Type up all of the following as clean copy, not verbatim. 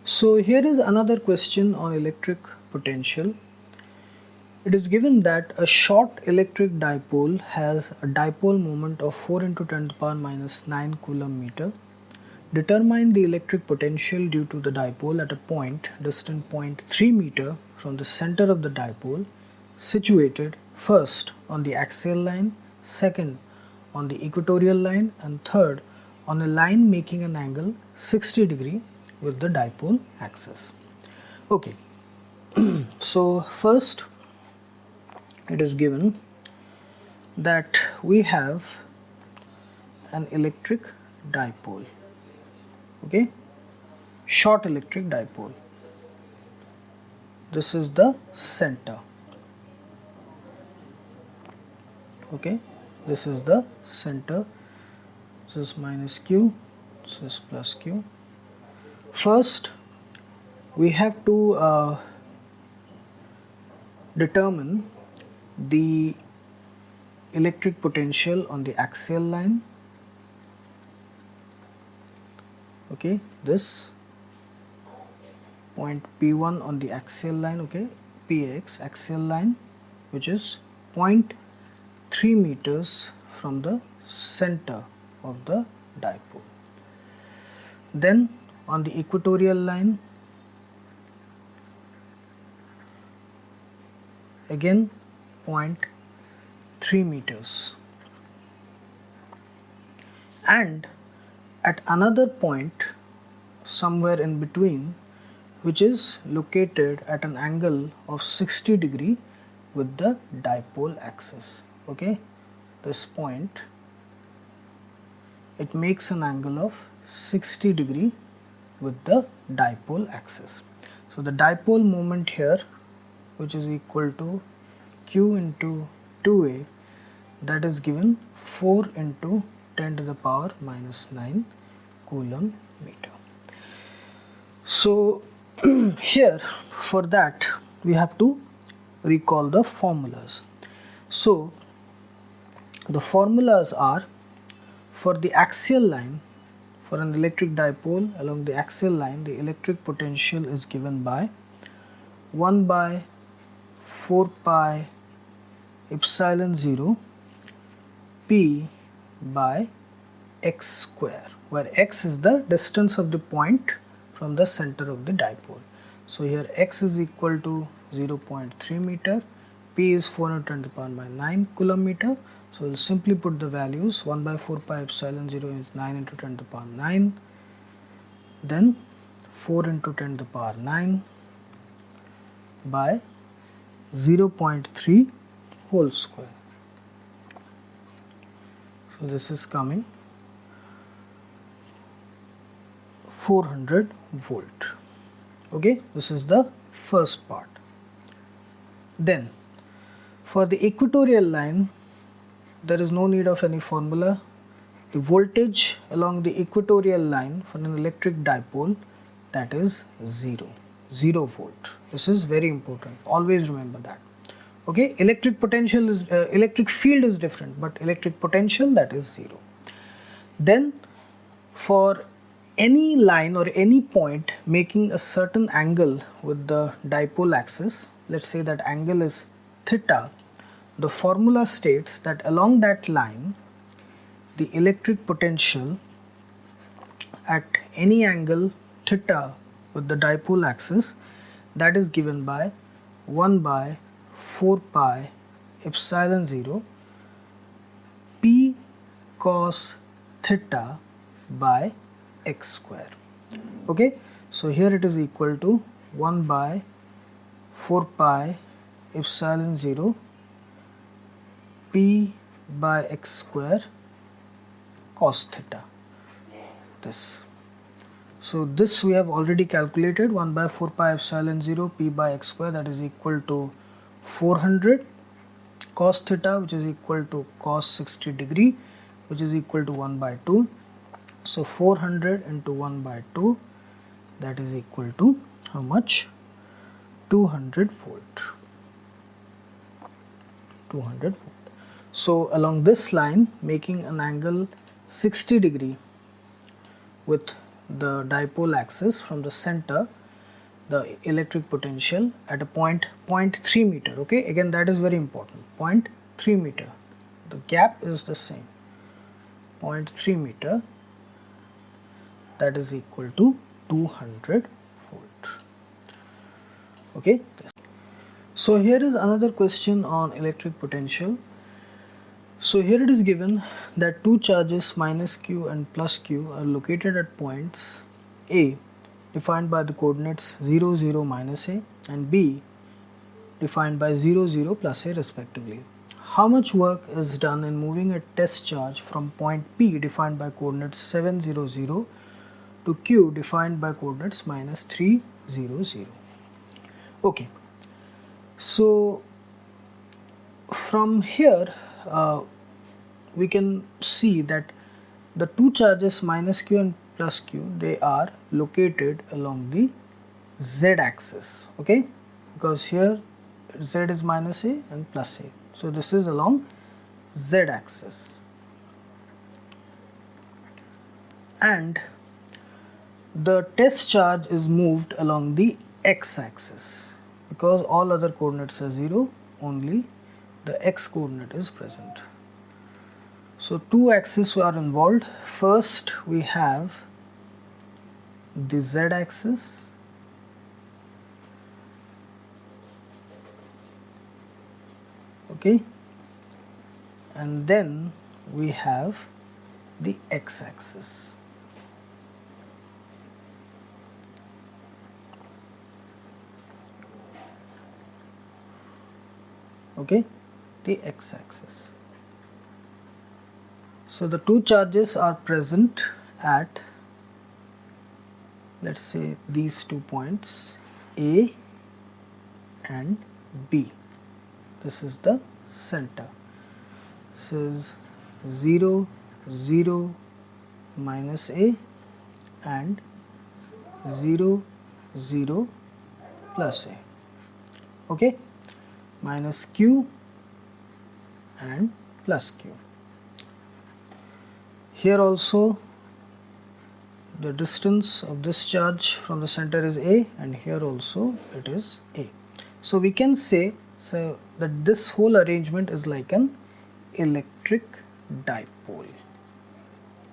So here is another question on electric potential. It is given that a short electric dipole has a dipole moment of 4 into 10 to the power minus 9 coulomb meter. Determine the electric potential due to the dipole at a point distant 0.3 meter from the center of the dipole, situated first on the axial line, second on the equatorial line, and third on a line making an angle 60 degree with the dipole axis. Okay, so first it is given that we have an electric dipole, okay, short electric dipole. This is the center, okay, this is the center. This is minus q, this is plus q. First we have to determine the electric potential on the axial line, okay, this point P1 on the axial line, okay, Px axial line, which is 0.3 meters from the center of the dipole. Then on the equatorial line, again 0.3 meters, and at another point somewhere in between, which is located at an angle of 60 degree with the dipole axis, okay, this point, it makes an angle of 60 degree with the dipole axis. So the dipole moment here, which is equal to q into 2a, that is given 4 into 10 to the power minus 9 coulomb meter. So here for that we have to recall the formulas. So the formulas are, for the axial line, for an electric dipole along the axial line, the electric potential is given by 1 by 4 pi epsilon 0 p by x square, where x is the distance of the point from the center of the dipole. So here x is equal to 0.3 meter, p is 410 to the power by 9 coulomb meter. So we'll simply put the values. 1 by 4 pi epsilon 0 is 9 into 10 to the power 9, then 4 into 10 to the power 9 by 0.3 whole square. So this is coming 400 volt. Okay, this is the first part. Then for the equatorial line, there is no need of any formula. The voltage along the equatorial line for an electric dipole, that is 0 volt. This is very important, always remember that. Okay, electric potential is electric field is different, but electric potential, that is 0. Then for any line or any point making a certain angle with the dipole axis, let's say that angle is theta, the formula states that along that line the electric potential at any angle theta with the dipole axis, that is given by 1 by 4 pi epsilon 0 p cos theta by x square. Okay, so here it is equal to 1 by 4 pi epsilon 0 p by x square cos theta, this. So this we have already calculated, 1 by 4 pi epsilon 0 p by x square, that is equal to 400 cos theta, which is equal to cos 60 degree, which is equal to 1 by 2. So 400 into 1 by 2, that is equal to how much? 200 volt. 200 volt. So along this line, making an angle 60 degree with the dipole axis from the center, the electric potential at a point 0.3 meter. Okay, again that is very important, 0.3 meter. The gap is the same, 0.3 meter, that is equal to 200 volt. Okay, so here is another question on electric potential. So here it is given that two charges minus q and plus q are located at points A defined by the coordinates 0, 0, minus a, and B defined by 0, 0, plus a respectively. How much work is done in moving a test charge from point P defined by coordinates 7, 0, 0 to Q defined by coordinates minus 3, 0, 0. Okay, so from here we can see that the two charges minus q and plus q, they are located along the z axis. Okay, because here z is minus a and plus a, so this is along z axis, and the test charge is moved along the x axis because all other coordinates are 0, only the x coordinate is present. So two axes are involved. First we have the z axis, okay, and then we have the x axis. Okay, the x axis. So the two charges are present at, let's say, these 2 points A and B. This is the center. This is 0, 0, minus A and 0, 0, plus A. Okay, minus Q and plus Q. Here also the distance of this charge from the center is A, and here also it is A. So we can say that this whole arrangement is like an electric dipole,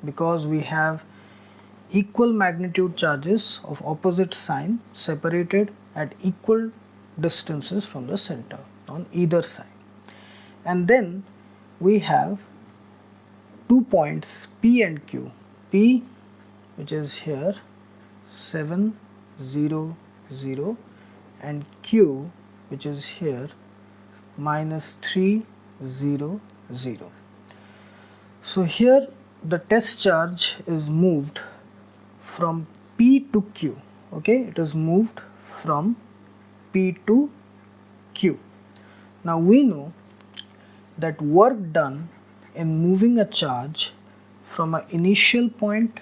because we have equal magnitude charges of opposite sign separated at equal distances from the center on either side. And then we have 2 points P and Q. P, which is here 7, 0, 0, and Q, which is here minus 3, 0, 0. So here the test charge is moved from P to Q. Okay, it is moved from P to Q. Now we know that work done in moving a charge from an initial point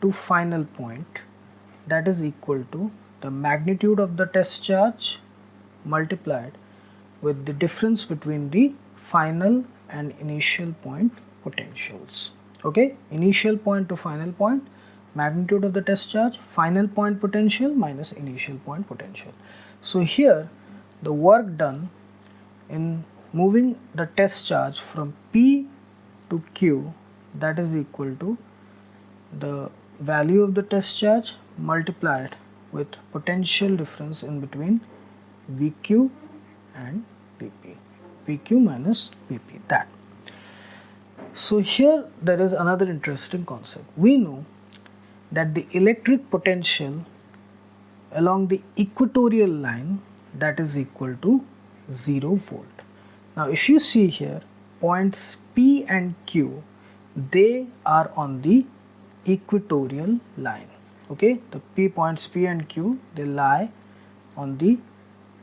to final point, that is equal to the magnitude of the test charge multiplied with the difference between the final and initial point potentials. Okay, initial point to final point, magnitude of the test charge, final point potential minus initial point potential. So here the work done in moving the test charge from P to Q, that is equal to the value of the test charge multiplied with potential difference in between VQ and VP, VQ minus VP, that. So here there is another interesting concept. We know that the electric potential along the equatorial line, that is equal to 0 volt. Now if you see here, points P and Q, they are on the equatorial line. Okay, the P points P and Q, they lie on the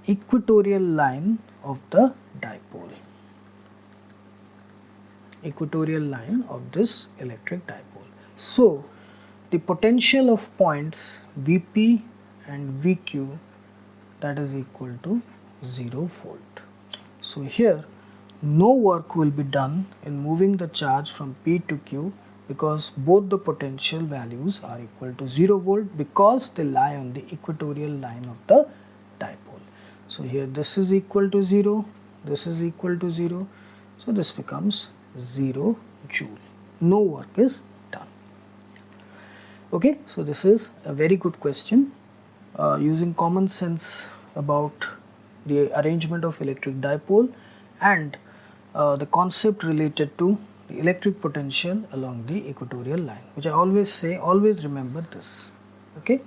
equatorial line of the dipole, equatorial line of this electric dipole. So the potential of points VP and VQ, that is equal to 0 volt. So here no work will be done in moving the charge from P to Q because both the potential values are equal to 0 volt because they lie on the equatorial line of the dipole. So here this is equal to 0, this is equal to 0, so this becomes 0 joule. No work is done. Okay, so this is a very good question. Using common sense about the arrangement of electric dipole and the concept related to the electric potential along the equatorial line, which I always say, always remember this. Okay.